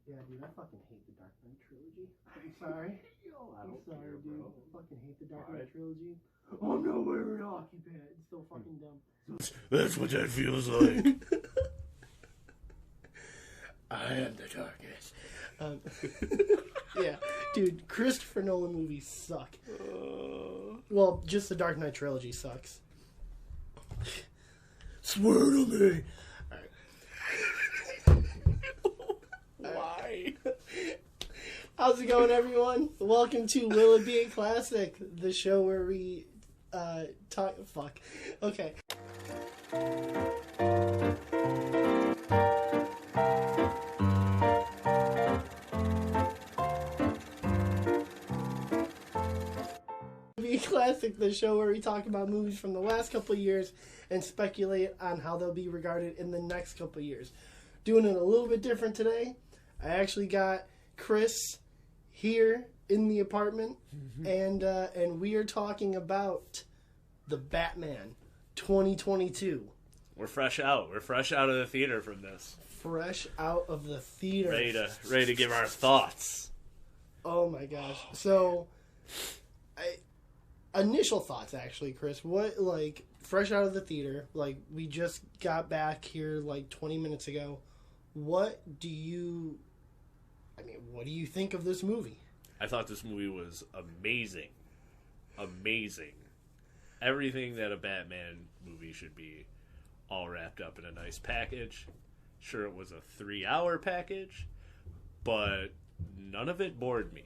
Yeah, dude, I fucking hate the Dark Knight trilogy. I'm sorry. Yo, I I'm don't sorry, care, dude. bro. I fucking hate the Dark Knight Alright. trilogy. I'm not wearing a hockey pad. It's so fucking dumb. That's what that feels like. I am the darkness. Yeah, dude, Christopher Nolan movies suck. Well, just the Dark Knight trilogy sucks. Swear to me. Why? How's it going, everyone? Welcome to Will It Be a Classic, the show where we talk. Fuck. Okay. Be a Classic, the show where we talk about movies from the last couple of years and speculate on how they'll be regarded in the next couple of years. Doing it a little bit different today. I actually got Chris here in the apartment, and we are talking about the Batman 2022. We're fresh out. We're fresh out of the theater from this. Fresh out of the theater. Ready to give our thoughts. Oh my gosh. So, initial thoughts actually, Chris. What, like, fresh out of the theater, like, we just got back here like 20 minutes ago. What do you think of this movie? I thought this movie was amazing. Amazing. Everything that a Batman movie should be, all wrapped up in a nice package. Sure, it was a 3-hour package, but none of it bored me.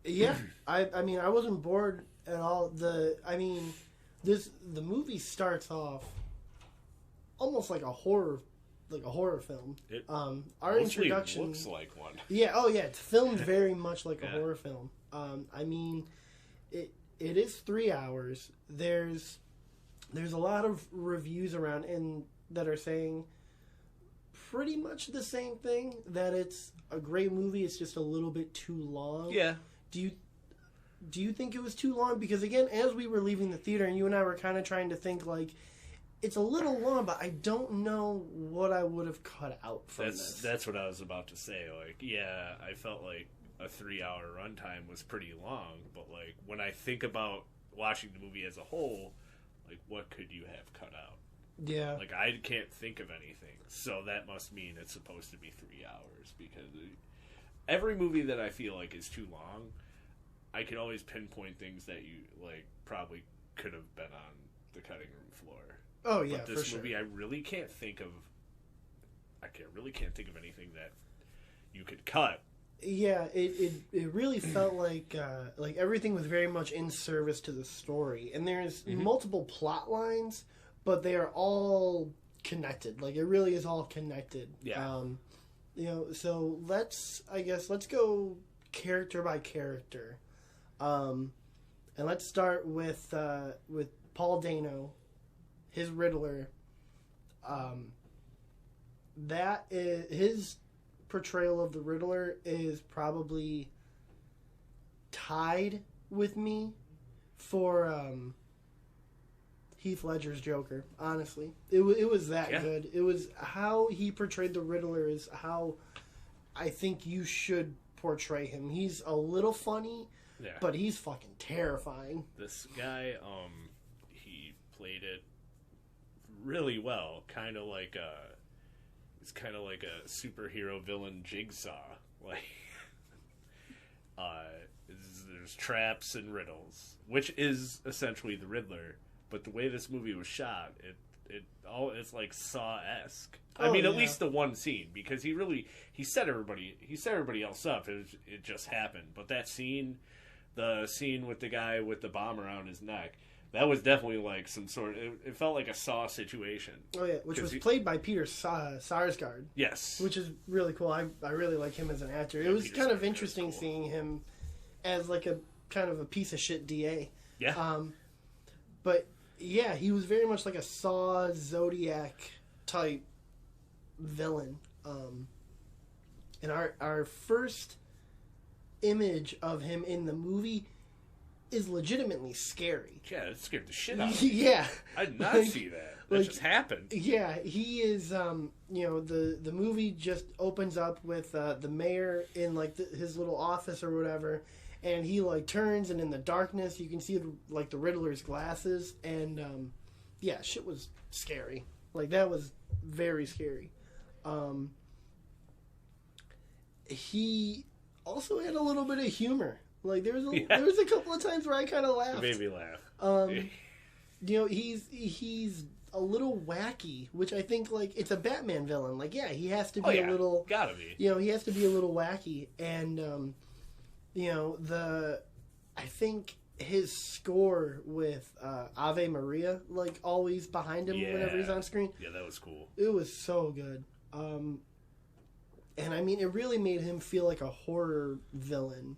Yeah, I mean, I wasn't bored at all. The movie starts off almost like a horror film. It Our mostly introduction looks like one. Yeah, oh yeah, it's filmed very much like a horror film. I mean, it is 3 hours. There's a lot of reviews around that are saying pretty much the same thing, that it's a great movie, it's just a little bit too long. Yeah. Do you think it was too long? Because again, as we were leaving the theater and you and I were kind of trying to think, like, it's a little long, but I don't know what I would have cut out from this. That's what I was about to say. Like, yeah, I felt like a 3-hour runtime was pretty long, but like when I think about watching the movie as a whole, like, what could you have cut out? Yeah. Like, I can't think of anything. So that must mean it's supposed to be 3 hours, because every movie that I feel like is too long, I can always pinpoint things that you, like, probably could have been on the cutting room floor. Oh yeah, But this for movie, sure. I really can't think of anything that you could cut. Yeah, it really felt like everything was very much in service to the story, and there's multiple plot lines, but they are all connected. Like, it really is all connected. Yeah. So let's go character by character, and let's start with Paul Dano, his Riddler. That is his portrayal of the Riddler is probably tied with me for Heath Ledger's Joker. Honestly, it was that good. It was how he portrayed the Riddler is how I think you should portray him. He's a little funny, but he's fucking terrifying. This guy, he played it really well. It's kind of like a superhero villain Jigsaw. Like, there's traps and riddles, which is essentially the Riddler. But the way this movie was shot, it's like Saw-esque. I mean, at least the one scene, because he set everybody else up. It just happened. But that scene, the scene with the guy with the bomb around his neck, that was definitely like some sort. It felt like a Saw situation. Oh yeah, which was played by Peter Sarsgaard. Yes, which is really cool. I really like him as an actor. It was kind of interesting seeing him as like a kind of a piece of shit DA. Yeah. But yeah, he was very much like a Saw Zodiac type villain. And our first image of him in the movie is legitimately scary. Yeah, it scared the shit out of me. Yeah. I did not see that. That just happened. Yeah, he is. The movie just opens up with the mayor in like his little office or whatever, and he like turns, and in the darkness you can see like the Riddler's glasses, and yeah, shit was scary. Like that was very scary. He also had a little bit of humor. Like there was a couple of times where I kind of laughed. It made me laugh. He's a little wacky, which I think like it's a Batman villain. Like yeah, he has to be a yeah. little. Gotta be. He has to be a little wacky, and I think his score with Ave Maria, like always behind him whenever he's on screen. Yeah, that was cool. It was so good. And I mean, it really made him feel like a horror villain,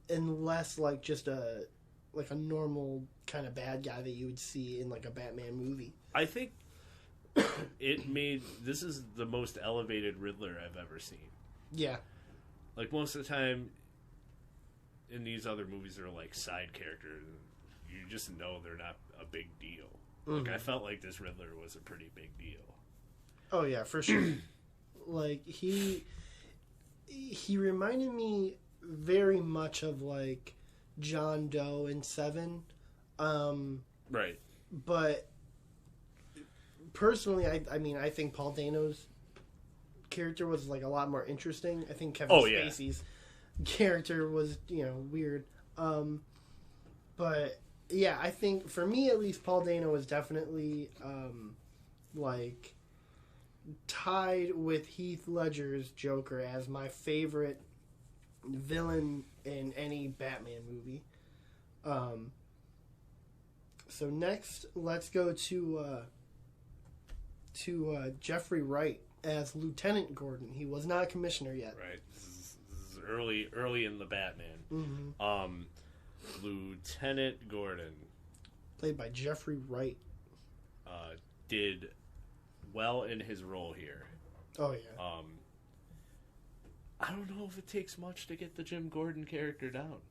and less like just a normal kind of bad guy that you would see in like a Batman movie. I think this is the most elevated Riddler I've ever seen. Yeah. Like most of the time in these other movies, they're like side characters. You just know they're not a big deal. Like I felt like this Riddler was a pretty big deal. Oh yeah, for sure. Like he reminded me very much of like John Doe in Seven. Right. But personally, I think Paul Dano's character was like a lot more interesting. I think Kevin Spacey's character was, weird. But yeah, I think for me at least, Paul Dano was definitely like tied with Heath Ledger's Joker as my favorite villain in any Batman movie. So next, let's go to Jeffrey Wright as Lieutenant Gordon. He was not commissioner yet. Right. This is early in the Batman. Mm-hmm. Lieutenant Gordon, played by Jeffrey Wright, did well in his role here. Oh yeah. I don't know if it takes much to get the Jim Gordon character down.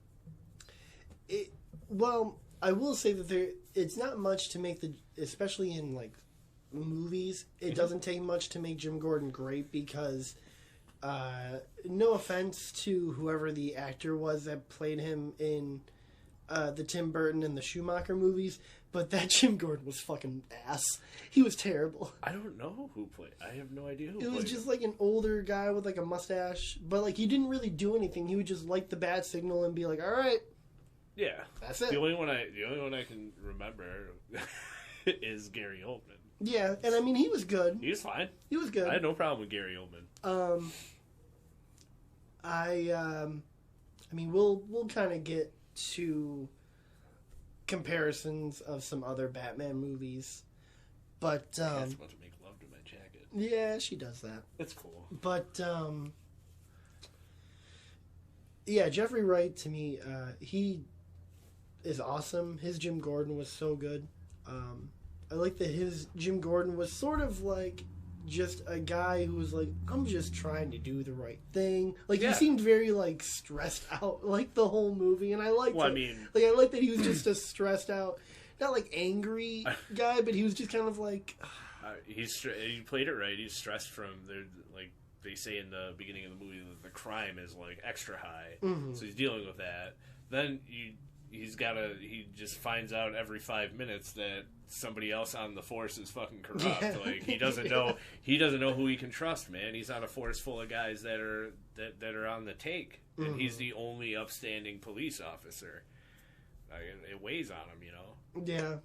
Well, I will say that it's not much to make especially in like movies, it doesn't take much to make Jim Gordon great because no offense to whoever the actor was that played him in the Tim Burton and the Schumacher movies, but that Jim Gordon was fucking ass. He was terrible. I don't know who played. I have no idea who played. It was just like an older guy with like a mustache, but like he didn't really do anything. He would just light the bat signal and be like, "All right." Yeah, that's it. The only one I can remember is Gary Oldman. Yeah, and I mean he was good. He was fine. He was good. I had no problem with Gary Oldman. I mean we'll kind of get to comparisons of some other Batman movies, but Cat's about to make love to my jacket. Yeah, she does that. It's cool. But yeah, Jeffrey Wright to me, he is awesome. His Jim Gordon was so good. I like that his Jim Gordon was sort of like just a guy who was like, I'm just trying to do the right thing. Like he seemed very like stressed out like the whole movie, and I liked it. I like that he was just a stressed out, not like angry guy, but he was just kind of like he played it right. He's stressed from like they say in the beginning of the movie that the crime is like extra high, so he's dealing with that. Then he just finds out every 5 minutes that somebody else on the force is fucking corrupt. Yeah. Like he doesn't know who he can trust, man. He's on a force full of guys that are on the take, and he's the only upstanding police officer. It weighs on him, Yeah.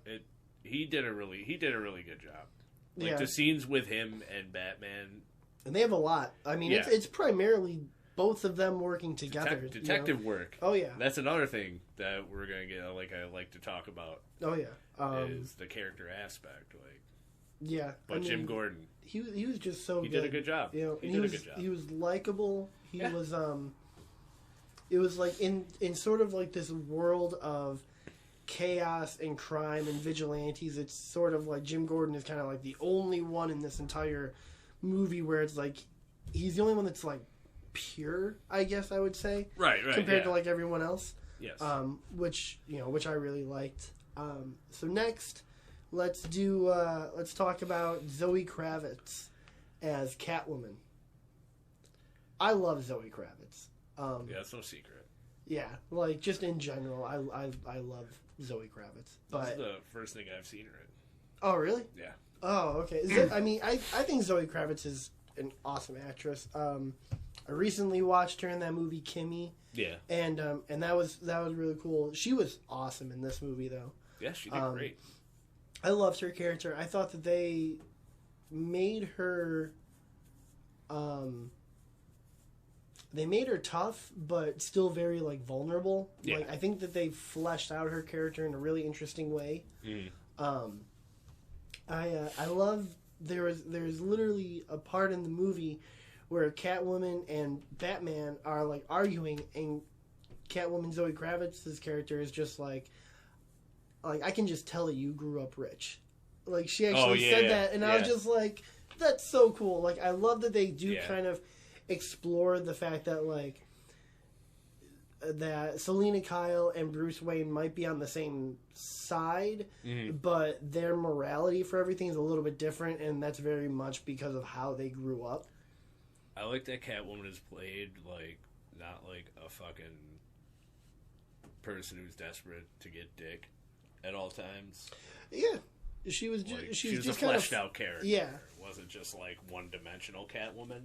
He did a really good job. Like the scenes with him and Batman, and they have a lot. I mean, it's primarily both of them working together. Detective work. Oh yeah, that's another thing that we're gonna get. I like to talk about. Oh yeah, is the character aspect. But Jim Gordon, he was just so good. He did a good job. He did a good job. He was likable. He was It was like in sort of like this world of chaos and crime and vigilantes. It's sort of like Jim Gordon is kind of like the only one in this entire movie where it's like he's the only one that's like pure, I guess I would say, right compared to like everyone else. Yes. Which I really liked. So next let's talk about Zoe Kravitz as Catwoman. I love Zoe Kravitz. Yeah, it's no secret. Yeah, like just in general, I love Zoe Kravitz. But This is the first thing I've seen her in. oh, really? Yeah. Oh, okay. I think Zoe Kravitz is an awesome actress. I recently watched her in that movie Kimmy. Yeah. And that was really cool. She was awesome in this movie, though. Yeah, she did great. I loved her character. I thought that they made her, tough, but still very like vulnerable. Yeah. Like I think that they fleshed out her character in a really interesting way. I love there's literally a part in the movie where Catwoman and Batman are like arguing, and Catwoman Zoe Kravitz's character is just like I can just tell that you grew up rich. Like she actually said that, and I was just like, that's so cool. Like I love that they do kind of explore the fact that like that Selena Kyle and Bruce Wayne might be on the same side, but their morality for everything is a little bit different, and that's very much because of how they grew up. I like that Catwoman is played like not like a fucking person who's desperate to get dick at all times. Yeah, she was just Like, she was was a just kind fleshed of out character. Yeah. It wasn't just like one dimensional Catwoman,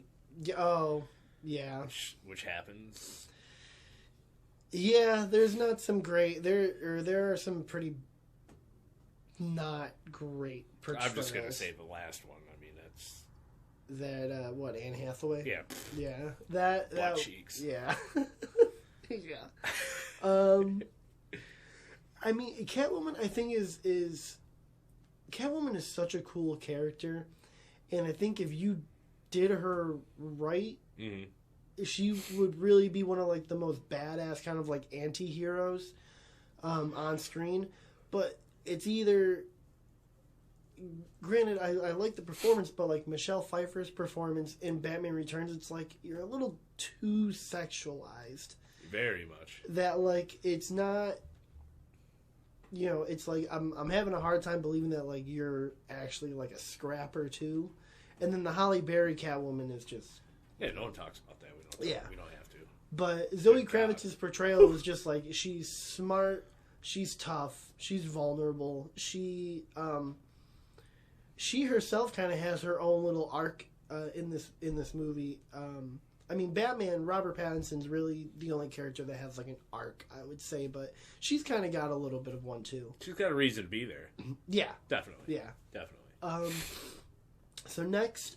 Oh, yeah. which happens. Yeah, there's not some great there are some pretty not great portrayals. I'm just gonna say the last one. I mean, that's that what, Anne Hathaway? yeah. Yeah. That Butt cheeks. Yeah. Yeah. I mean, Catwoman I think is Catwoman is such a cool character, and I think if you did her right, she would really be one of like the most badass kind of like anti-heroes on screen. But it's either, granted, I like the performance, but like Michelle Pfeiffer's performance in Batman Returns, it's like you're a little too sexualized. Very much. That like it's not, you know, it's like I'm having a hard time believing that like you're actually like a scrapper too. And then the Halle Berry Catwoman is just, Yeah, no one talks about that. We don't have to. but Zoe Kravitz's portrayal was just like she's smart, she's tough, she's vulnerable. She herself kind of has her own little arc in this movie. I mean, Batman, Robert Pattinson's really the only character that has like an arc, I would say, but she's kind of got a little bit of one too. She's got a reason to be there. Yeah, Definitely. yeah. Definitely. So next,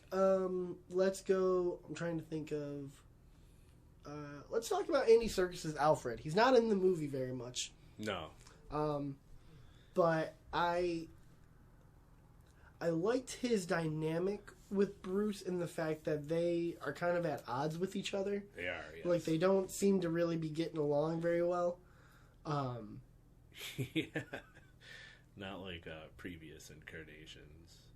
let's go. I'm trying to think of. Let's talk about Andy Serkis's Alfred. He's not in the movie very much. No. But I liked his dynamic with Bruce in the fact that they are kind of at odds with each other. They are, yes. Like they don't seem to really be getting along very well. Yeah. Not like previous incarnations.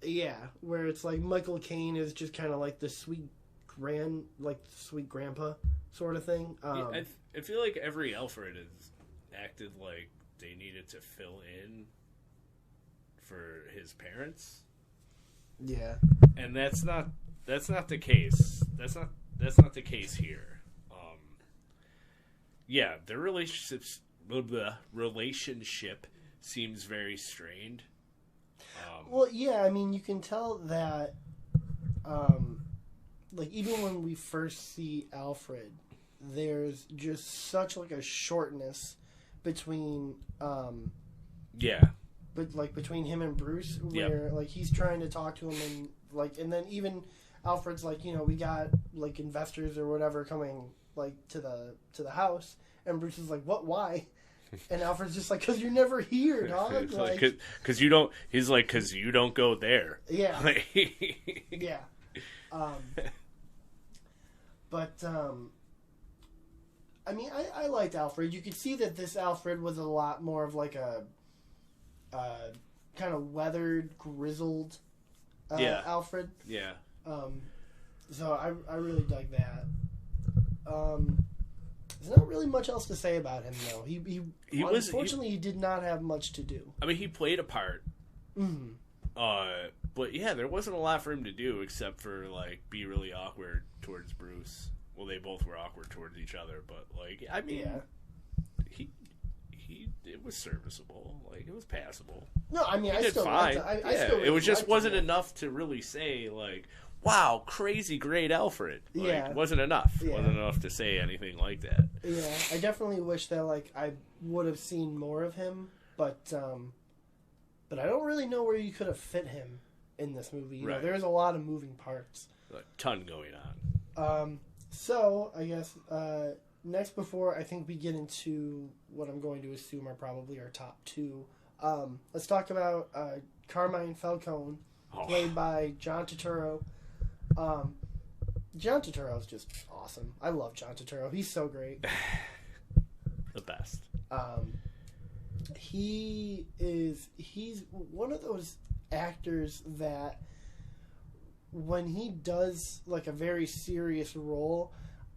Yeah, where it's like Michael Caine is just kind of like the sweet grandpa sort of thing. I feel like every Alfred has acted like they needed to fill in for his parents. Yeah. And that's not the case. That's not the case here. Yeah, their relationship seems very strained. Well, yeah, I mean, you can tell that, like, even when we first see Alfred, there's just such, like, a shortness between, Yeah. but, like, between him and Bruce, where, like, he's trying to talk to him, and, like, and then even Alfred's like, you know, we got, like, investors or whatever coming, like, to the house, and Bruce is like, what, why? And Alfred's just like, because you're never here, dog. Like, because you don't. He's like, because you don't go there. Yeah. Yeah. But I mean, I liked Alfred. You could see that this Alfred was a lot more of like a kind of weathered, grizzled Alfred. Yeah. So I really dug that. There's not really much else to say about him, though. He did not have much to do. I mean, he played a part Mm-hmm. But yeah, there wasn't a lot for him to do except for like be really awkward towards Bruce. Well, they both were awkward towards each other, but like I mean, he it was serviceable. Like it was passable. No, I mean He I did still fine. liked it. It was just wasn't enough to really say like, wow, crazy great Alfred. Like, Yeah. wasn't enough. Yeah. Wasn't enough to say anything like that. Yeah, I definitely wish that like I would have seen more of him, but I don't really know where you could have fit him in this movie. You know, Right. there's a lot of moving parts. A ton going on. So I guess next, before I think we get into what I'm going to assume are probably our top two, let's talk about Carmine Falcone, played by John Turturro. John Turturro is just awesome. I love John Turturro. He's so great. The best. He's one of those actors that when he does like a very serious role,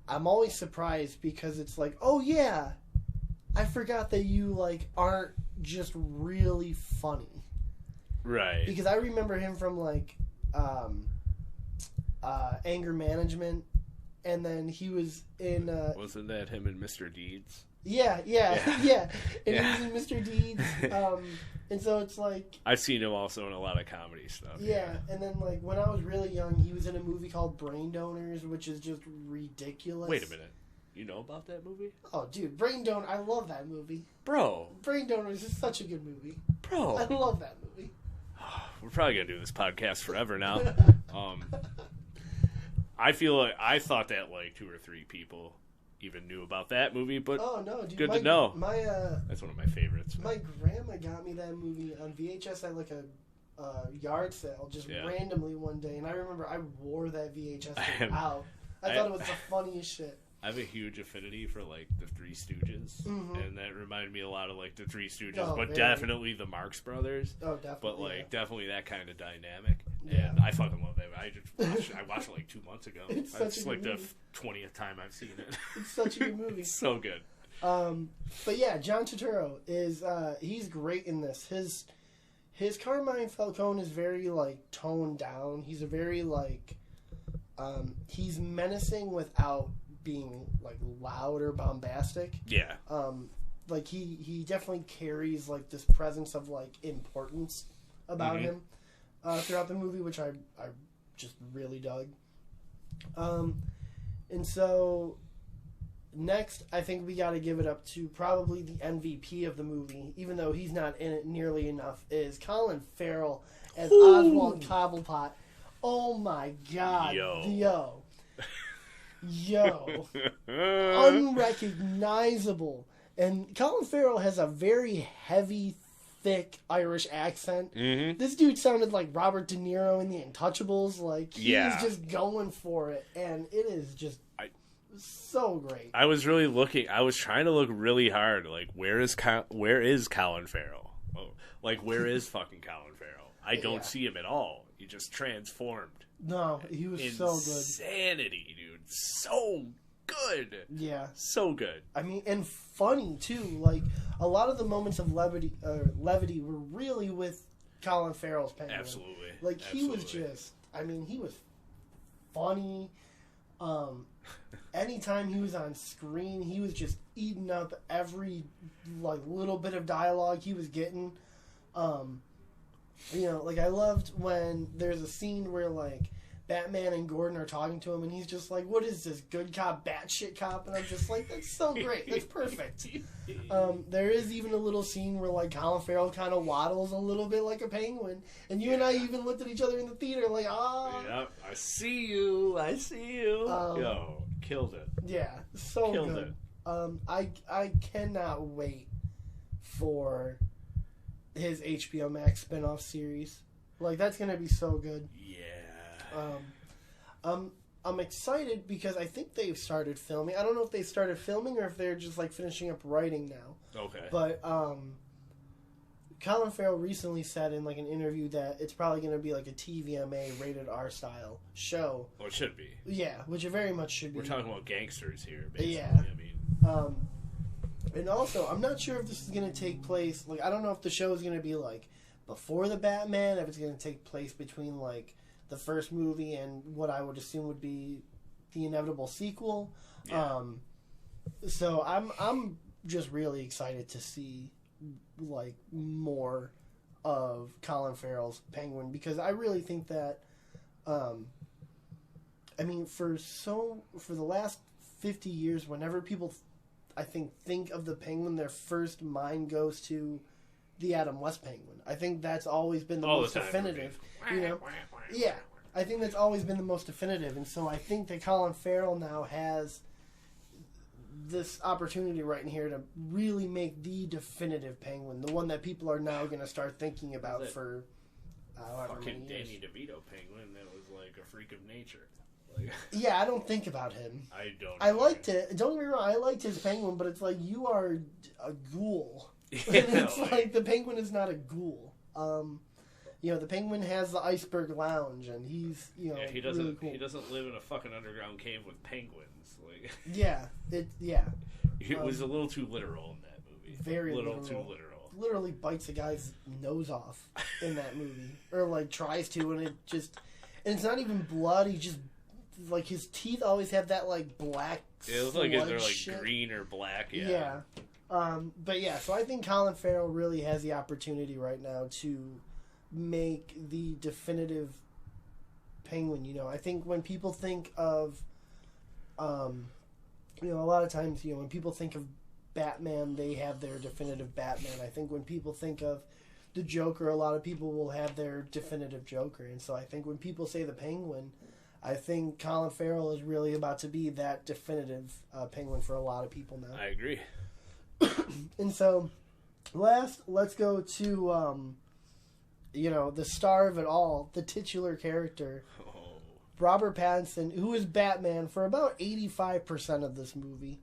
I'm always surprised because it's like, oh yeah, I forgot that you like aren't just really funny. Right. Because I remember him from like Anger Management, and then he was in Wasn't that him and Mr. Deeds? yeah. And Yeah. he was in Mr. Deeds, and so it's like I've seen him also in a lot of comedy stuff. yeah. And then like when I was really young, he was in a movie called Brain Donors, which is just ridiculous. Wait a minute. You know about that movie? Oh, dude, Brain Donor! I love that movie. Bro. Brain Donors is such a good movie. I Bro. love that movie. We're probably going to do this podcast forever now. I feel like I thought that like 2 or 3 people even knew about that movie, but Oh no, dude! Good to know. My that's one of my favorites. my grandma got me that movie on VHS at like a yard sale just Yeah. randomly one day, and I remember I wore that VHS thing I- out. I thought it was the funniest shit. I have a huge affinity for like the Three Stooges, and that reminded me a lot of like the Three Stooges, Oh, but very. definitely the Marx Brothers. Oh, definitely. But like yeah. definitely that kind of dynamic, Yeah. and I fucking love that. I watched it like 2 months ago. It's such It's a like good the 20th time I've seen it. It's such a good movie. It's so good. But yeah, John Turturro is he's great in this. His Carmine Falcone is very like toned down. He's a very like he's menacing without being like loud or bombastic. Yeah, Like he definitely carries like this presence of like importance about him throughout the movie, which I just really dug. And so next, I think we got to give it up to probably the MVP of the movie, even though he's not in it nearly enough, is Colin Farrell as Oswald Cobblepot. Oh my god. Yo. Unrecognizable. And Colin Farrell has a very heavy, thick Irish accent. Mm-hmm. This dude sounded like Robert De Niro in The Untouchables. Like, he's Yeah. just going for it. And it is just so great. I was really looking. I was trying to look really hard. Like, where is Colin Farrell? Oh, like, where is fucking Colin Farrell? I don't Yeah. see him at all. He just transformed. No, he was so good. Insanity, dude. So good. Yeah. So good. I mean, and funny, too. Like, a lot of the moments of levity were really with Colin Farrell's Penguin. Absolutely. Like, he was Absolutely. just, I mean, he was funny. Anytime he was on screen, he was just eating up every, like, little bit of dialogue he was getting. You know, like, I loved when there's a scene where, like, Batman and Gordon are talking to him, and he's just like, what is this, good cop, bad shit cop? And I'm just like, that's so great. That's perfect. There is even a little scene where, like, Colin Farrell kind of waddles a little bit like a penguin, and you and I even looked at each other in the theater like, ah. Yep. I see you. I see you. Yo, killed it. Yeah, so Killed good. it. I cannot wait for his HBO Max spinoff series. Like, that's gonna be so good. Yeah. I'm excited because I think they've started filming. I don't know if they started filming or if they're just like finishing up writing now. Okay. But Colin Farrell recently said in like an interview that it's probably gonna be like a TVMA rated R style show. Well, it should be. Yeah, which it very much should be. We're talking about gangsters here, basically. Yeah. I mean, And also, I'm not sure if this is going to take place, like, I don't know if the show is going to be, like, before the Batman, if it's going to take place between like the first movie and what I would assume would be the inevitable sequel. Yeah. So I'm just really excited to see like more of Colin Farrell's Penguin, because I really think that I mean for the last 50 years, whenever people I think of the Penguin, their first mind goes to the Adam West Penguin. I think that's always been the most definitive. You know? Yeah. I think that's always been the most definitive, and so I think that Colin Farrell now has this opportunity right in here to really make the definitive Penguin, the one that people are now going to start thinking about for however many years. Danny DeVito Penguin that was like a freak of nature. Like, yeah, I don't think about him. I don't. I liked it. Don't get me wrong. I liked his Penguin, but it's like you are a ghoul. Yeah, It's like the Penguin is not a ghoul. You know, the Penguin has the Iceberg Lounge, and he's he doesn't really cool. he doesn't live in a fucking underground cave with penguins. Like it was a little too literal in that movie. Very too literal. literal. Literally bites a guy's nose off in that movie, or like tries to, and and it's not even blood. He just like his teeth always have that like black. It looks like they're like shit. green or black. Yeah. But yeah, so I think Colin Farrell really has the opportunity right now to make the definitive Penguin. You know, I think when people think of, you know, a lot of times, you know, when people think of Batman, they have their definitive Batman. I think when people think of the Joker, a lot of people will have their definitive Joker. And so I think when people say the Penguin, I think Colin Farrell is really about to be that definitive Penguin for a lot of people now. I agree. And so, let's go to, you know, the star of it all, the titular character, Robert Pattinson, who is Batman for about 85% of this movie.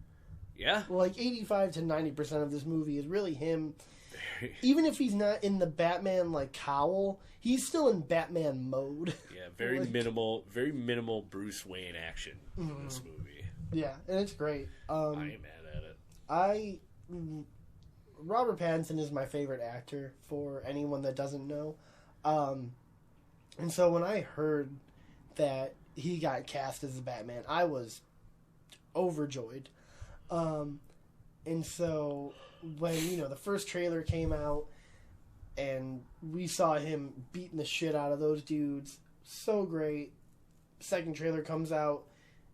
Yeah. Like 85 to 90% of this movie is really him. Even if he's not in the Batman like cowl, he's still in Batman mode. Yeah, very like, minimal Bruce Wayne action in this movie. Yeah, and it's great. I ain't mad at it. Robert Pattinson is my favorite actor, for anyone that doesn't know. And so when I heard that he got cast as the Batman, I was overjoyed. And so when, you know, the first trailer came out and we saw him beating the shit out of those dudes, so great. Second trailer comes out,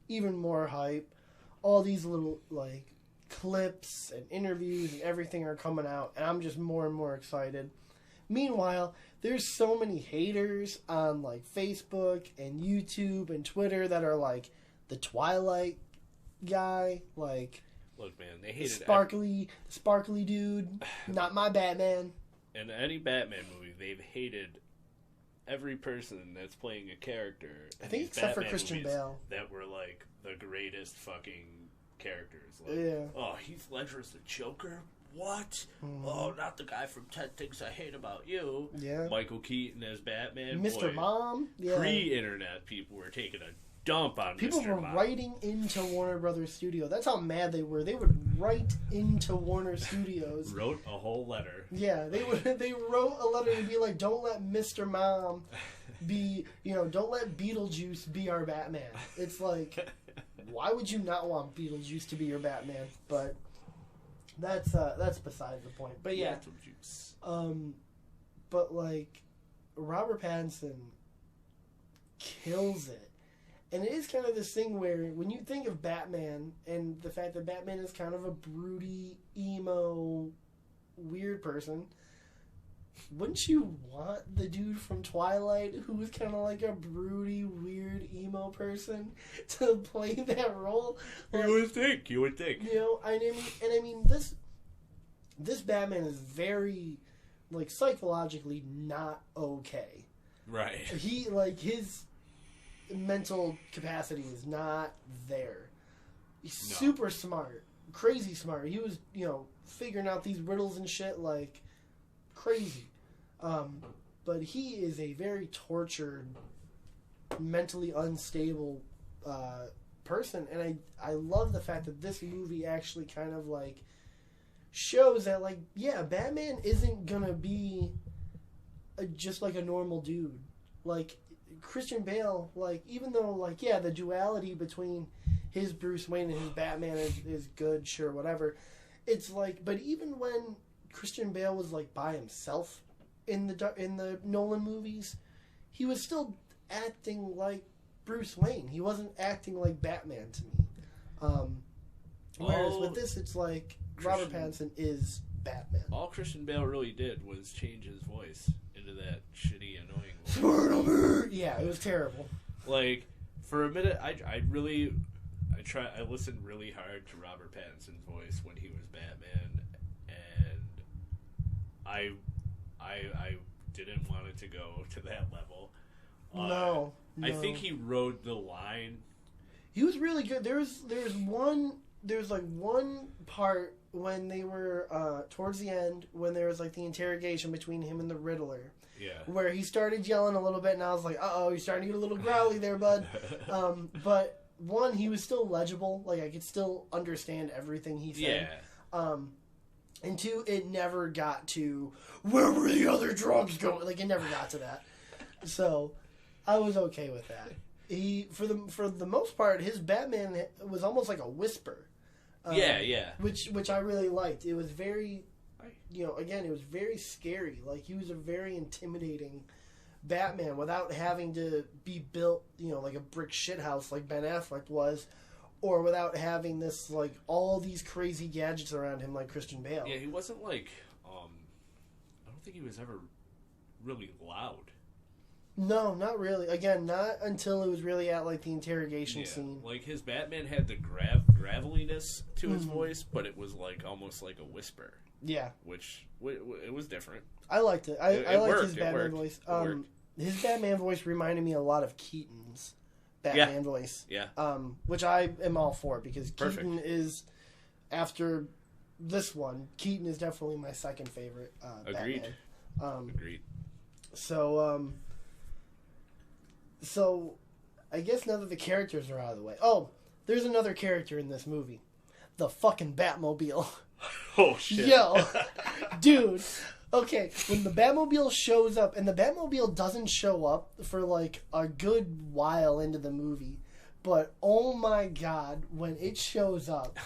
even more hype. All these little, like, clips and interviews and everything are coming out, and I'm just more and more excited. Meanwhile, there's so many haters on, like, Facebook and YouTube and Twitter that are like, the Twilight guy, like, look, man, they hated sparkly dude, not my Batman. In any Batman movie, they've hated every person that's playing a character. I think except for Christian Bale, that were like the greatest fucking characters. Like, yeah. Oh, Heath Ledger's the Joker? What? Mm-hmm. Oh, not the guy from 10 Things I Hate About You. Yeah. Michael Keaton as Batman. Mr. Boy, Mom. Yeah. Pre-internet, people were taking a dump on people Mr. were Mom. writing into Warner Brothers Studio. That's how mad they were. They would write into Warner Studios. Wrote a whole letter. Yeah, they wrote a letter to be like, don't let Mr. Mom be, you know, don't let Beetlejuice be our Batman. It's like, why would you not want Beetlejuice to be your Batman? But that's beside the point. But yeah, Beetlejuice. But like, Robert Pattinson kills it. And it is kind of this thing where when you think of Batman and the fact that Batman is kind of a broody, emo, weird person, wouldn't you want the dude from Twilight, who was kind of like a broody, weird, emo person, to play that role? Like, You would think. You know, I mean, this Batman is very, like, psychologically not okay. Right. He, like, his mental capacity is not there. He's super smart, crazy smart. He was, you know, figuring out these riddles and shit like crazy. But he is a very tortured, mentally unstable person, and I love the fact that this movie actually kind of like shows that, like, yeah, Batman isn't gonna be just like a normal dude. Like Christian Bale, like even though like yeah, the duality between his Bruce Wayne and his Batman is good, sure, whatever. It's like, but even when Christian Bale was like by himself in the Nolan movies, he was still acting like Bruce Wayne. He wasn't acting like Batman to me. Whereas with this, it's like Robert Pattinson is Batman. All Christian Bale really did was change his voice into that shitty, annoying voice. Yeah, it was terrible. Like, for a minute, I listened really hard to Robert Pattinson's voice when he was Batman, and I didn't want it to go to that level. No. I think he rode the line. He was really good. There's like one part when they were towards the end when there was like the interrogation between him and the Riddler. Yeah. Where he started yelling a little bit, and I was like, "Uh-oh, you're starting to get a little growly there, bud." But one, he was still legible. Like I could still understand everything he said. Yeah. And two, it never got to where were the other drugs going? Like it never got to that. So I was okay with that. He for the most part, his Batman was almost like a whisper. Yeah. Which I really liked. It was very, again, it was very scary. Like he was a very intimidating Batman without having to be built, like a brick shithouse like Ben Affleck was, or without having this like all these crazy gadgets around him like Christian Bale. Yeah, he wasn't like I don't think he was ever really loud. No, not really. Again, not until it was really at like the interrogation scene. Like his Batman had the graveliness to his voice, but it was like almost like a whisper. Yeah, Which it was different. I liked it. I liked worked. his Batman voice. His Batman voice reminded me a lot of Keaton's Batman voice. Yeah. Which I am all for because Perfect. Keaton is, after this one, Keaton is definitely my second favorite Agreed. Batman. Agreed. So, I guess now that the characters are out of the way. Oh, there's another character in this movie. The fucking Batmobile. Oh, shit. Yo. Dude. Okay, when the Batmobile shows up, and the Batmobile doesn't show up for like a good while into the movie, but oh my god, when it shows up,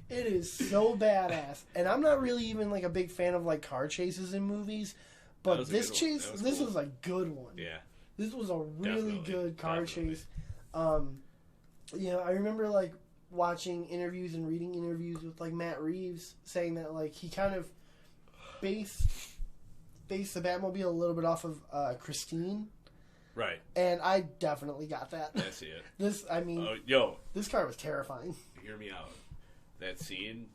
it is so badass. And I'm not really even like a big fan of like car chases in movies, but this chase, this was a good one. Yeah. This was a really good car chase. I remember like watching interviews and reading interviews with like Matt Reeves saying that like he kind of based the Batmobile a little bit off of Christine. Right. And I definitely got that. I see it. This car was terrifying. Hear me out. That scene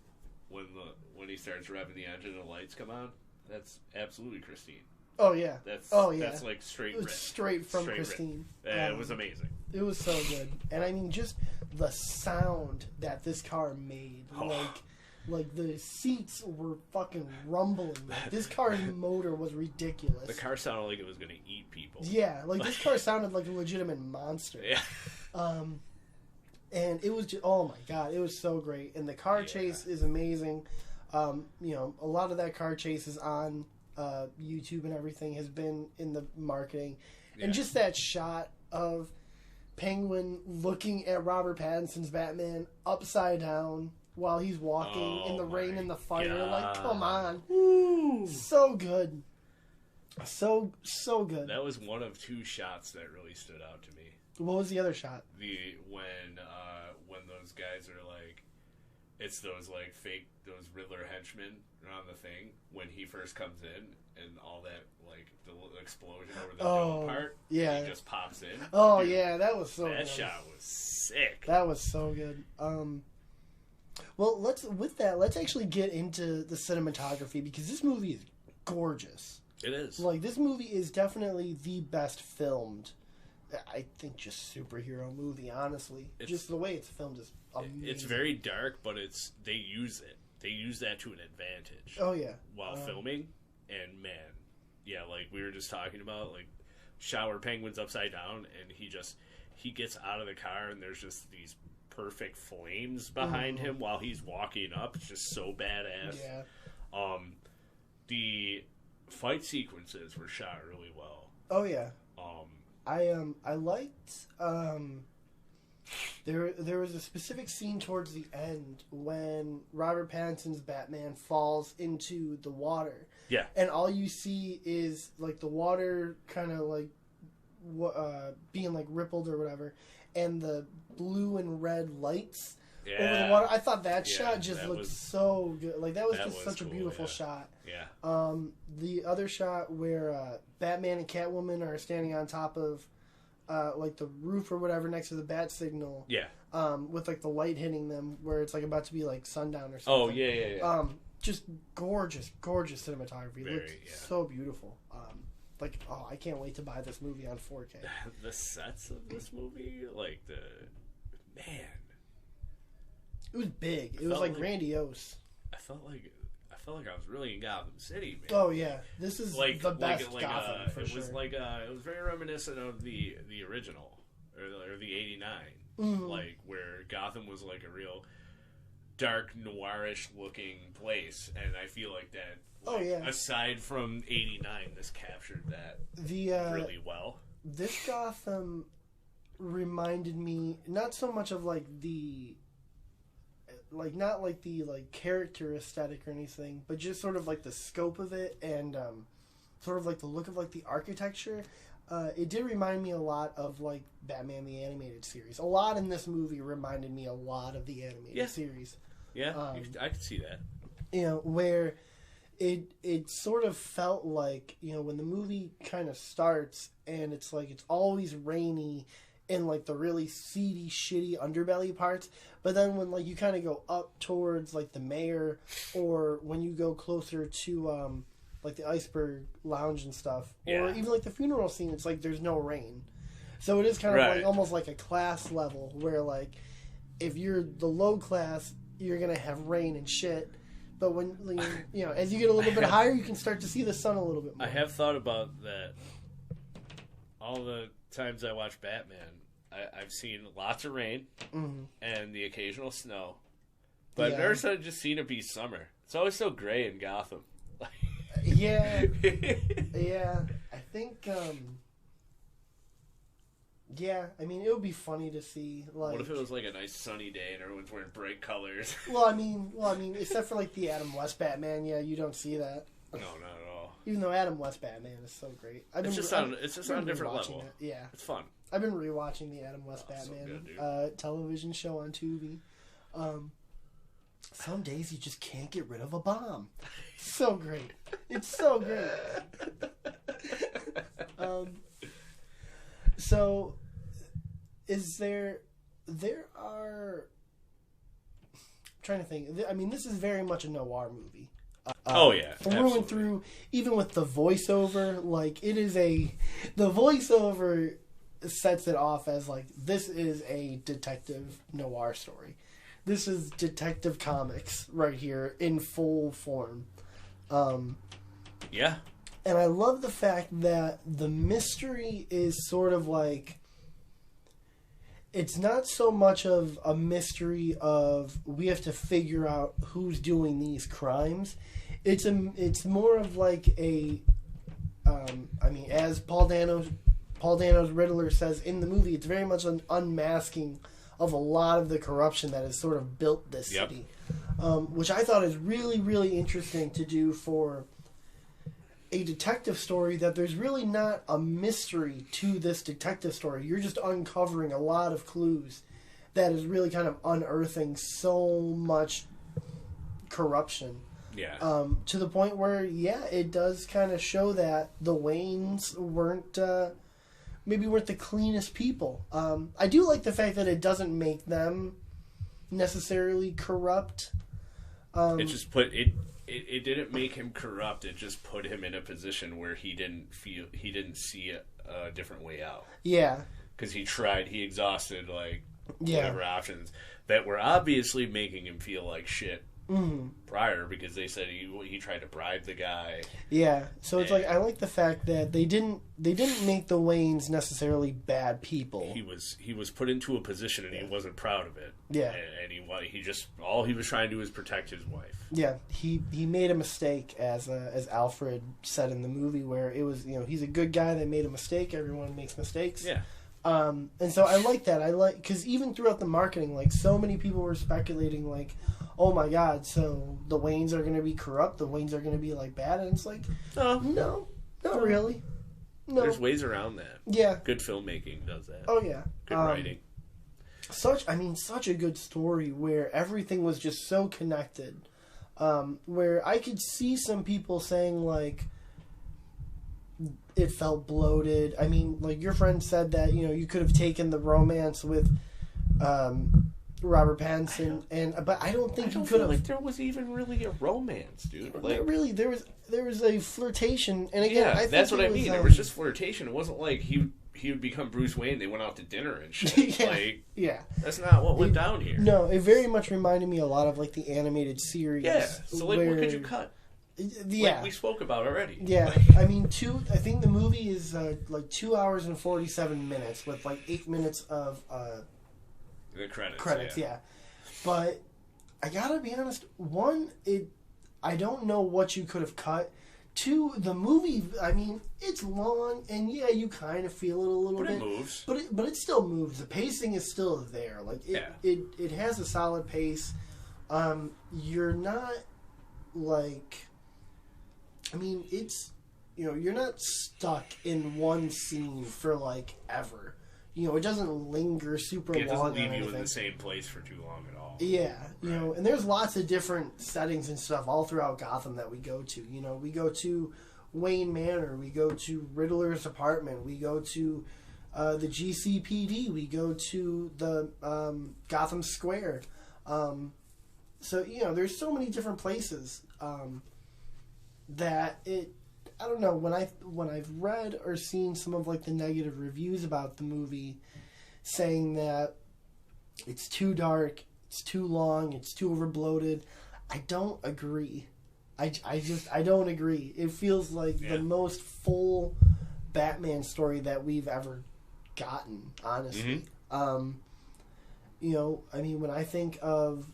when he starts revving the engine and the lights come on, that's absolutely Christine. Oh yeah. That's like straight It was straight from Christine. It was amazing. It was so good. And I mean just the sound that this car made. Like the seats were fucking rumbling. Like, this car's motor was ridiculous. The car sounded like it was going to eat people. Yeah, like this car sounded like a legitimate monster. Yeah. And it was just, oh my god, it was so great. And the car chase is amazing. A lot of that car chase is on YouTube and everything has been in the marketing. Yeah. And just that shot of Penguin looking at Robert Pattinson's Batman upside down while he's walking in the rain and the fire. God. Like, come on. Woo. So good. So good. That was one of two shots that really stood out to me. What was the other shot? When those guys are like, it's those like fake, those Riddler henchmen on the thing when he first comes in and all that like the explosion over the dome part. Yeah, he just pops in. Oh dude, yeah, that was so. That good. Shot was sick. That was so good. Well, let's actually get into the cinematography because this movie is gorgeous. It is. Like this movie is definitely the best filmed. I think just superhero movie. Honestly, just the way it's filmed is amazing. It's very dark, but they use it. They use that to an advantage. Oh yeah. While filming, and man, yeah, like we were just talking about, like shower Penguin's upside down, and he gets out of the car, and there's just these perfect flames behind him while he's walking up. It's just so badass. Yeah. fight sequences were shot really well. Oh yeah. Um, I liked there was a specific scene towards the end when Robert Pattinson's Batman falls into the water. Yeah. And all you see is like the water kind of like being like rippled or whatever, and the blue and red lights over the water. I thought that shot just looked so good. Like that was just such a beautiful shot. Yeah. The other shot where Batman and Catwoman are standing on top of like the roof or whatever next to the bat signal. Yeah. With like the light hitting them where it's like about to be like sundown or something. Oh yeah. Just gorgeous cinematography. It looked so beautiful. I can't wait to buy this movie on 4K. The sets of this movie, like man. It was big. It was like grandiose. I felt like I was really in Gotham City, man. Oh yeah, this is like the best Gotham for it sure. Was it was very reminiscent of the original or the '89, like where Gotham was like a real dark noirish looking place, and I feel like that. Like, aside from '89, this captured that really well. This Gotham reminded me not so much of like the. Like not like the like character aesthetic or anything, but just sort of like the scope of it and sort of like the look of like the architecture. It did remind me a lot of like Batman the Animated Series. A lot in this movie reminded me a lot of the animated series. Yeah, I could see that. You know, where it sort of felt like, you know, when the movie kind of starts and it's like it's always rainy in like the really seedy, shitty underbelly parts, but then when like you kind of go up towards like the mayor, or when you go closer to like the Iceberg Lounge and stuff, or even like the funeral scene, it's like there's no rain. So it is kind of like almost like a class level where like if you're the low class, you're gonna have rain and shit. But when you know, as you get a little bit higher, you can start to see the sun a little bit more. I have thought about that. All the times I watch Batman, I've seen lots of rain and the occasional snow, but I've never just seen it be summer. It's always so gray in Gotham. Yeah. I think. Yeah, I mean, it would be funny to see. Like, what if it was like a nice sunny day and everyone's wearing bright colors? Well, I mean, except for like the Adam West Batman, you don't see that. No, not at all. Even though Adam West Batman is so great, It's just on a different level. Yeah, it's fun. I've been rewatching the Adam West Batman so good, television show on Tubi. Some days you just can't get rid of a bomb. So great. It's so great. So, is there are... I'm trying to think. I mean, this is very much a noir movie. Through and through, even with the voiceover, like, the voiceover sets it off as, like, this is a detective noir story. This is Detective Comics right here in full form. Yeah. And I love the fact that the mystery is sort of like... It's not so much of a mystery of we have to figure out who's doing these crimes. It's more of like a... I mean, as Paul Dano's Riddler says in the movie, it's very much an unmasking of a lot of the corruption that has sort of built this city. Which I thought is really, really interesting to do for a detective story, that there's really not a mystery to this detective story. You're just uncovering a lot of clues that is really kind of unearthing so much corruption. Yeah. To the point where, it does kind of show that the Waynes weren't the cleanest people. I do like the fact that it doesn't make them necessarily corrupt. It just put it. It didn't make him corrupt. It just put him in a position where he didn't see a different way out. Yeah. Because he exhausted whatever options that were obviously making him feel like shit prior because they said he tried to bribe the guy. Yeah, so it's like I like the fact that they didn't make the Waynes necessarily bad people. He was put into a position and he wasn't proud of it. Yeah, and he just all he was trying to do was protect his wife. Yeah, he made a mistake as Alfred said in the movie, where it was he's a good guy that made a mistake. Everyone makes mistakes. Yeah. And so I like that. Because even throughout the marketing, like so many people were speculating, like, oh my God, so the Waynes are going to be corrupt. The Waynes are going to be like bad, and it's like, no, not really. No, there's ways around that. Yeah, good filmmaking does that. Oh yeah, good writing. Such a good story where everything was just so connected. Where I could see some people saying like, it felt bloated. I mean, like your friend said that you could have taken the romance with Robert Pattinson, but I don't think you could have. Like there was even really a romance, dude. Like really, there was a flirtation, and again, I think that's what I mean. There was just flirtation. It wasn't like he would become Bruce Wayne. They went out to dinner and shit. Yeah, that's not what went down here. No, it very much reminded me a lot of like the animated series. Yeah, so like, what could you cut? Yeah, like we spoke about already. Yeah, I mean, I think the movie is like 2 hours and 47 minutes with like 8 minutes of the credits. Credits, yeah. But I gotta be honest. One, I don't know what you could have cut. Two, the movie. I mean, it's long, and yeah, you kind of feel it a little bit. But it moves. But it still moves. The pacing is still there. Like it has a solid pace. You're not like. I mean, it's you're not stuck in one scene for like ever. It doesn't linger super long. It doesn't leave you in the same place for too long at all. Yeah, and there's lots of different settings and stuff all throughout Gotham that we go to. We go to Wayne Manor, we go to Riddler's apartment, we go to the GCPD, we go to the Gotham Square. So there's so many different places. That I don't know, when I've read or seen some of like the negative reviews about the movie saying that it's too dark, it's too long, it's too overbloated, I don't agree. I don't agree. It feels like the most full Batman story that we've ever gotten, honestly. I mean, when I think of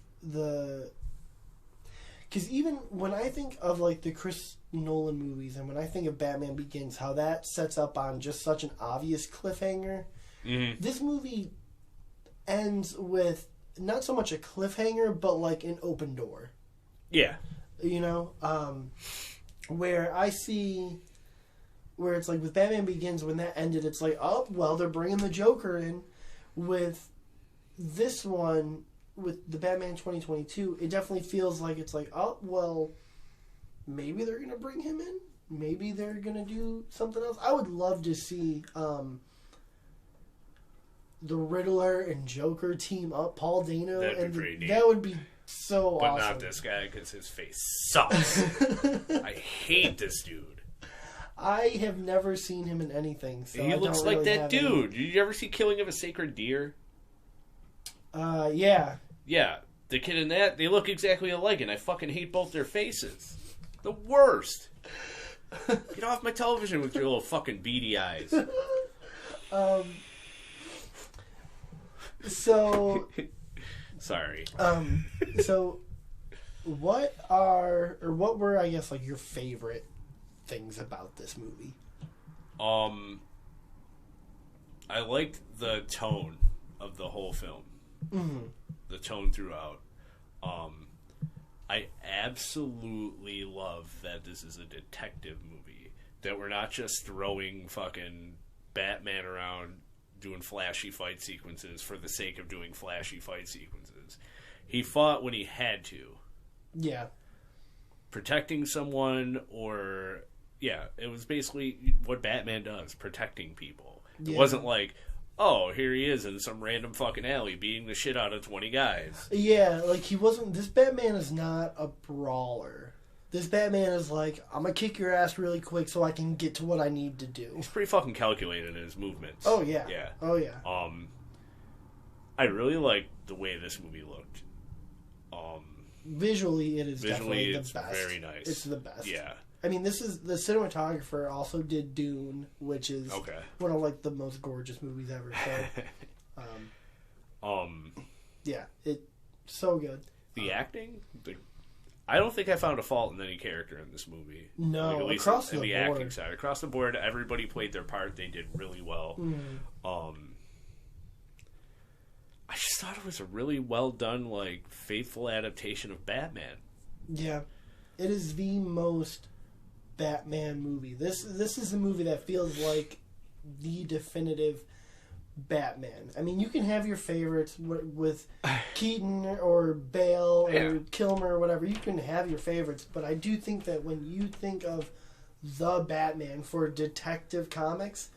because even when I think of like the Chris Nolan movies and when I think of Batman Begins, how that sets up on just such an obvious cliffhanger, this movie ends with not so much a cliffhanger, but like an open door. Yeah. Where it's like with Batman Begins, when that ended, it's like, oh, well, they're bringing the Joker in. With this one, with the Batman 2022, it definitely feels like it's like, oh, well, maybe they're going to bring him in. Maybe they're going to do something else. I would love to see the Riddler and Joker team up, Paul Dano. That'd be pretty neat. That would be so awesome. But not this guy, because his face sucks. I hate this dude. I have never seen him in anything. So he looks like that dude. Did you ever see Killing of a Sacred Deer? Yeah. Yeah, the kid in that, they look exactly alike, and I fucking hate both their faces. The worst. Get off my television with your little fucking beady eyes. So... Sorry. So, what were, I guess, like, your favorite things about this movie? I liked the tone of the whole film. Mm-hmm. The tone throughout. I absolutely love that this is a detective movie. That we're not just throwing fucking Batman around doing flashy fight sequences for the sake of doing flashy fight sequences. He fought when he had to. Yeah. Protecting someone or... Yeah, it was basically what Batman does, protecting people. It wasn't like, oh, here he is in some random fucking alley beating the shit out of 20 guys. Yeah, like he wasn't... This Batman is not a brawler. This Batman is like, I'm gonna kick your ass really quick so I can get to what I need to do. He's pretty fucking calculated in his movements. Oh, yeah. Yeah. Oh, yeah. I really liked the way this movie looked. visually it is Visually, definitely it's the best. very nice. It's the best. Yeah. I mean, this is the cinematographer also did Dune, which is Okay. one of like the most gorgeous movies ever. So, yeah, it's so good. The acting, I don't think I found a fault in any character in this movie. No, like, at least across in the the board. acting side, across the board, everybody played their part. They did really well. I just thought it was a really well done, like faithful adaptation of Batman. Yeah, it is the most Batman movie. This is a movie that feels like the definitive Batman. I mean, you can have your favorites with Keaton or Bale or Kilmer or whatever. You can have your favorites, but I do think that when you think of the Batman for Detective Comics,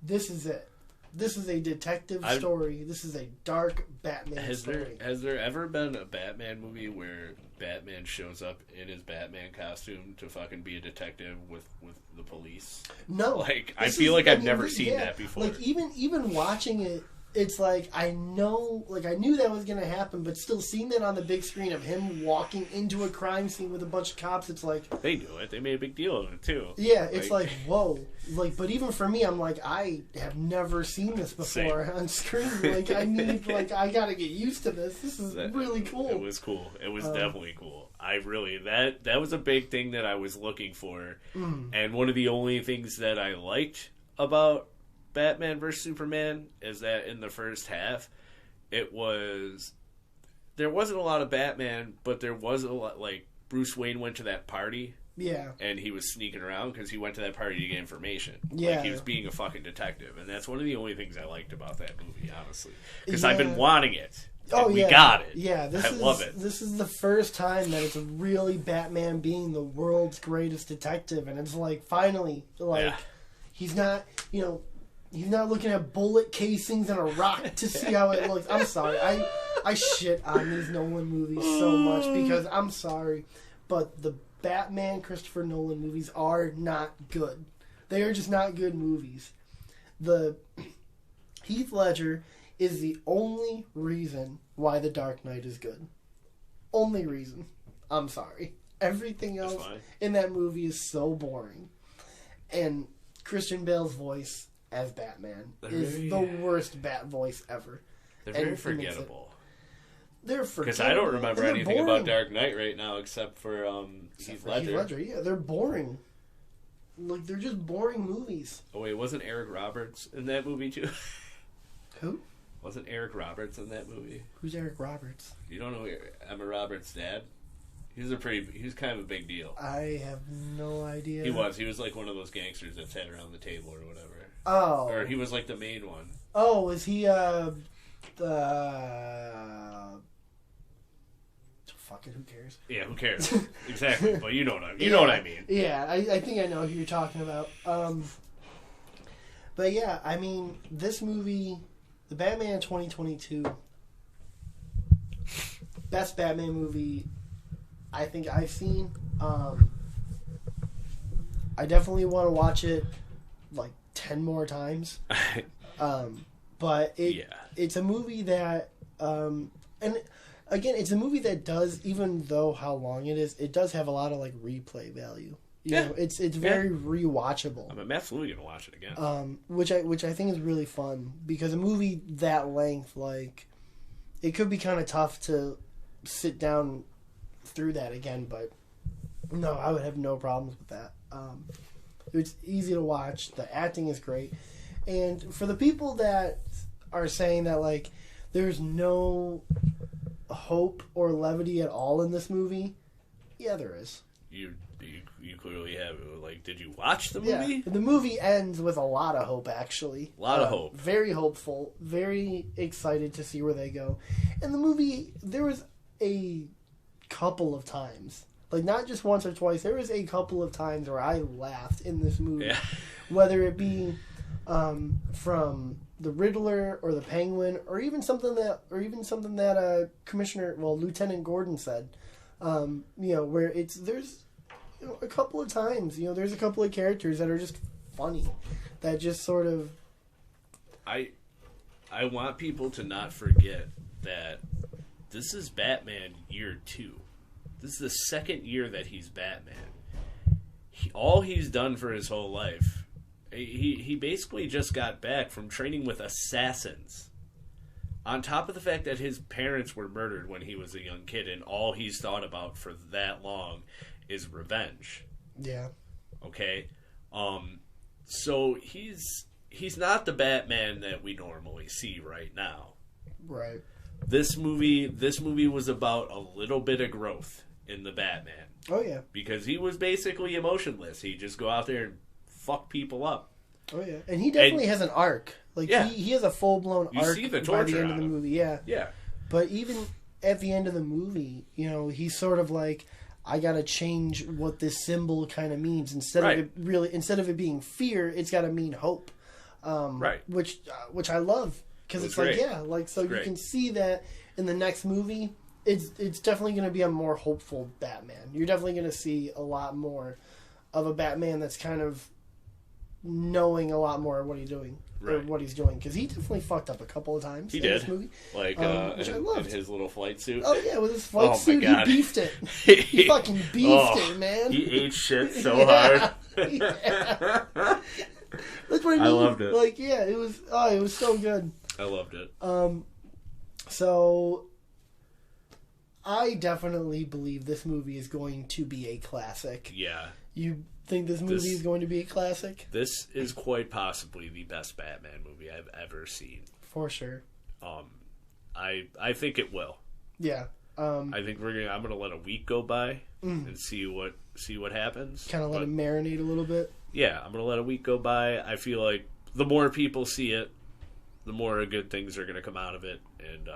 this is it. This is a detective story. This is a dark Batman story. Has there ever been a Batman movie where Batman shows up in his Batman costume to fucking be a detective with the police? No. Like, I feel like I've never seen that before. Like, even watching it, it's like, I knew that was going to happen, but still seeing that on the big screen of him walking into a crime scene with a bunch of cops, it's like... They knew it. They made a big deal of it, too. Yeah, it's like whoa. Like, but even for me, I'm like, I have never seen this before on screen. Like, I gotta get used to this. This is really cool. It was cool. It was definitely cool. I really, that was a big thing that I was looking for. And one of the only things that I liked about Batman vs. Superman is that in the first half, there wasn't a lot of Batman, but there was a lot, like, Bruce Wayne went to that party. Yeah. And he was sneaking around because he went to that party to get information. Yeah. Like, he was being a fucking detective. And that's one of the only things I liked about that movie, honestly. Because I've been wanting it. And we got it. Yeah, I love it. This is the first time that it's really Batman being the world's greatest detective. And it's like, finally, like, he's not, he's not looking at bullet casings and a rock to see how it looks. I'm sorry. I shit on these Nolan movies so much because I'm sorry. But the Batman Christopher Nolan movies are not good. They are just not good movies. The Heath Ledger is the only reason why The Dark Knight is good. Only reason. I'm sorry. Everything else in that movie is so boring. And Christian Bale's voice as Batman is the worst Bat voice ever. They're very forgettable. They're forgettable. Because I don't remember anything about Dark Knight right now except for Heath Ledger. Yeah, they're boring. Like, they're just boring movies. Oh, wait, wasn't Eric Roberts in that movie, too? Who? Wasn't Eric Roberts in that movie? Who's Eric Roberts? You don't know Emma Roberts' dad? He was kind of a big deal. I have no idea. He was like one of those gangsters that sat around the table or whatever. Oh. Or he was like the main one. Oh, was he, fucking who cares? Yeah, who cares? Exactly. But you know what I mean. Yeah, I think I know who you're talking about. But yeah, I mean, this movie, the Batman 2022, best Batman movie I think I've seen. I definitely want to watch it like 10 more times. But it's a movie that, and again, it's a movie that does, even though how long it is, it does have a lot of like replay value. You know, it's very rewatchable. I'm absolutely gonna watch it again. Which I think is really fun because a movie that length, like, it could be kind of tough to sit down through that again. But no, I would have no problems with that. It's easy to watch. The acting is great, and for the people that are saying that like there's no hope or levity at all in this movie, yeah, there is. You clearly have. Like, did you watch the movie? Yeah, the movie ends with a lot of hope, actually. A lot of hope. Very hopeful. Very excited to see where they go. And the movie, there was a couple of times, like not just once or twice, there was a couple of times where I laughed in this movie. Yeah. Whether it be from the Riddler or the Penguin, or even something that Lieutenant Gordon said. Where there's a couple of times, there's a couple of characters that are just funny, that just sort of. I want people to not forget that this is Batman year 2. This is the second year that he's Batman. All he's done for his whole life, he basically just got back from training with assassins. On top of the fact that his parents were murdered when he was a young kid, and all he's thought about for that long is revenge. Yeah. Okay? So he's not the Batman that we normally see right now. Right. This movie was about a little bit of growth in the Batman. Oh, yeah. Because he was basically emotionless. He'd just go out there and fuck people up. Oh, yeah. And he definitely has an arc. Like, yeah. he has a full-blown arc see the by the torture end of the movie. Yeah. Yeah. But even at the end of the movie, you know, he's sort of like, I gotta change what this symbol kind of means. Instead of it being fear, it's gotta mean hope. Right. Which I love. Because it's like, great. yeah, like, so you can see that in the next movie, it's definitely going to be a more hopeful Batman. You're definitely going to see a lot more of a Batman that's kind of knowing a lot more of what he's doing. Right. Or what he's doing. Because he definitely fucked up a couple of times in this movie. Like, which I loved. in his little flight suit. Oh, yeah, with his flight suit, he beefed it. He fucking beefed it, man. He ate shit so hard. Yeah. That's what I mean. I loved it. Like, yeah, it was so good. I loved it. So I definitely believe this movie is going to be a classic. Yeah. You think this movie is going to be a classic? This is quite possibly the best Batman movie I've ever seen. For sure. I think it will. Yeah. I think I'm gonna let a week go by and see what happens. Kind of let it marinate a little bit. Yeah, I'm gonna let a week go by. I feel like the more people see it, the more good things are gonna come out of it, and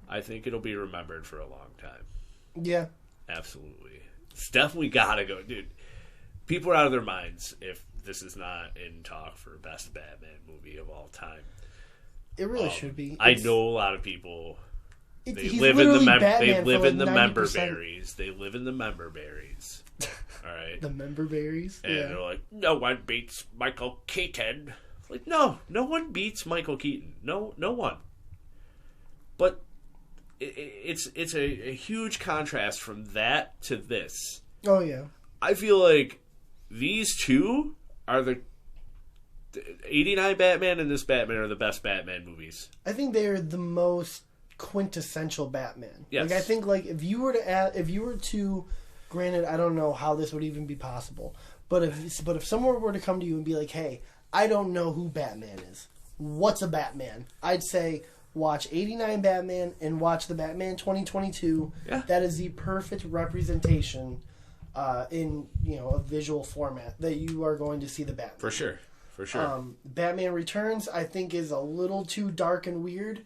I think it'll be remembered for a long time. Yeah. Absolutely. It's definitely gotta go, dude. People are out of their minds if this is not in talk for best Batman movie of all time. It really should be. I know a lot of people. They he's live in the Batman they live in the 90%. member berries. They live in the member berries. All right. The member berries. And they're like, no one beats Michael Keaton. Like, no one beats Michael Keaton. No one. But it's a huge contrast from that to this. Oh yeah. I feel like these two are the 89 Batman and this Batman are the best Batman movies. I think they're the most quintessential Batman. Yes. Like I think like if you were to granted I don't know how this would even be possible, but if someone were to come to you and be like, "Hey, I don't know who Batman is. What's a Batman?" I'd say watch 89 Batman and watch the Batman 2022. Yeah. That is the perfect representation in, you know, a visual format that you are going to see the Batman. For sure. Batman Returns, I think, is a little too dark and weird.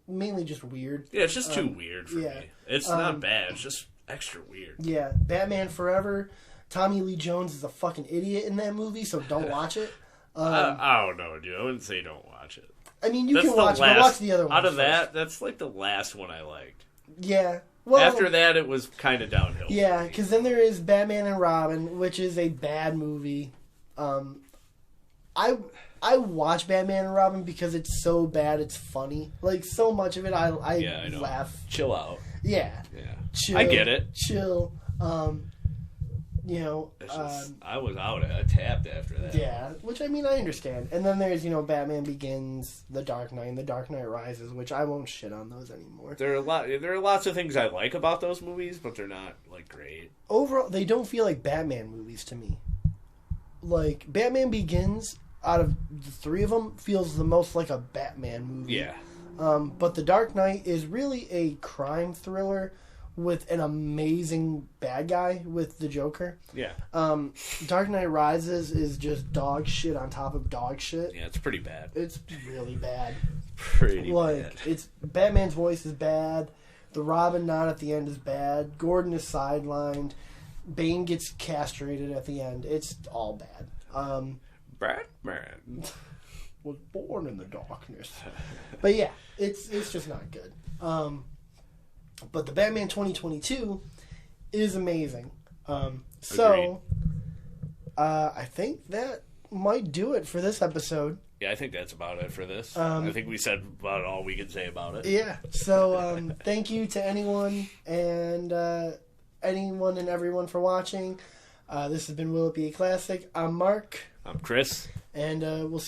Mainly just weird. Yeah, it's just too weird for me. It's not bad. It's just extra weird. Yeah, Batman Forever. Tommy Lee Jones is a fucking idiot in that movie, so don't watch it. I don't know, dude. I wouldn't say don't watch it. I mean, you can watch, but watch the other one. Out of that, that's like the last one I liked. Yeah. Well, after that, it was kind of downhill. Yeah, because then there is Batman and Robin, which is a bad movie. I watch Batman and Robin because it's so bad it's funny. Like, so much of it, I laugh. Chill out. Yeah. Chill. I get it. Chill. You know, I was tapped after that. Yeah, which I mean I understand. And then there's, you know, Batman Begins, The Dark Knight, and The Dark Knight Rises, which I won't shit on those anymore. There are lots of things I like about those movies, but they're not like great. Overall, they don't feel like Batman movies to me. Like Batman Begins, out of the three of them, feels the most like a Batman movie. Yeah. But The Dark Knight is really a crime thriller with an amazing bad guy with the Joker. Yeah. Dark Knight Rises is just dog shit on top of dog shit. Yeah, it's pretty bad. It's really bad. Pretty bad. It's Batman's voice is bad. The Robin nod at the end is bad. Gordon is sidelined. Bane gets castrated at the end. It's all bad. Batman was born in the darkness. But yeah, it's just not good. But the Batman 2022 is amazing. I think that might do it for this episode. Yeah, I think that's about it for this. Um, I think we said about all we can say about it. Yeah. So thank you to anyone and everyone for watching. This has been Will It Be a Classic? I'm Mark. I'm Chris. And we'll see